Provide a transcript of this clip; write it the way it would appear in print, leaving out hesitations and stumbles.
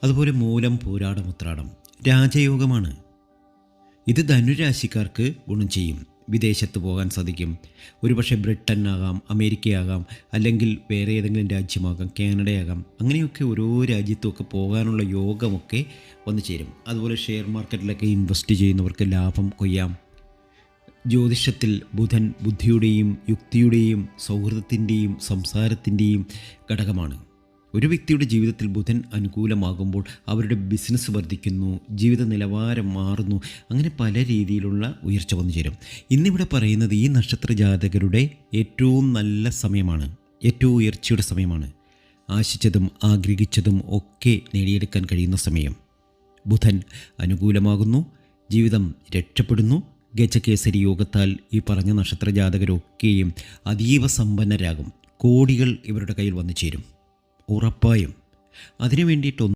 അതുപോലെ മൂലം പൂരാടം ഉത്രാടം രാജയോഗമാണ്. ഇത് ധനുരാശിക്കാർക്ക് ഗുണം ചെയ്യും. വിദേശത്ത് പോകാൻ സാധിക്കും. ഒരുപക്ഷെ ബ്രിട്ടൻ ആകാം, അമേരിക്കയാകാം, അല്ലെങ്കിൽ വേറെ ഏതെങ്കിലും രാജ്യമാകാം, കാനഡയാകാം. അങ്ങനെയൊക്കെ ഓരോ രാജ്യത്തുമൊക്കെ പോകാനുള്ള യോഗമൊക്കെ വന്നു ചേരും. അതുപോലെ ഷെയർ മാർക്കറ്റിലൊക്കെ ഇൻവെസ്റ്റ് ചെയ്യുന്നവർക്ക് ലാഭം കൊയ്യാം. ജ്യോതിഷത്തിൽ ബുധൻ ബുദ്ധിയുടെയും യുക്തിയുടെയും സൗഹൃദത്തിൻ്റെയും സംസാരത്തിൻ്റെയും ഘടകമാണ്. ഒരു വ്യക്തിയുടെ ജീവിതത്തിൽ ബുധൻ അനുകൂലമാകുമ്പോൾ അവരുടെ ബിസിനസ് വർദ്ധിക്കുന്നു, ജീവിത നിലവാരം മാറുന്നു. അങ്ങനെ പല രീതിയിലുള്ള ഉയർച്ച വന്നു ചേരും. ഇന്നിവിടെ പറയുന്നത് ഈ നക്ഷത്ര ജാതകരുടെ ഏറ്റവും നല്ല സമയമാണ്, ഏറ്റവും ഉയർച്ചയുടെ സമയമാണ്. ആശിച്ചതും ആഗ്രഹിച്ചതും ഒക്കെ നേടിയെടുക്കാൻ കഴിയുന്ന സമയം. ബുധൻ അനുകൂലമാകുന്നു, ജീവിതം രക്ഷപ്പെടുന്നു. ഗജകേസരി യോഗത്താൽ ഈ പറഞ്ഞ നക്ഷത്ര ജാതകരൊക്കെയും അതീവ സമ്പന്നരാകും. കോടികൾ ഇവരുടെ കയ്യിൽ വന്നു ചേരും ഉറപ്പായും. അതിനു വേണ്ടിയിട്ടൊന്നും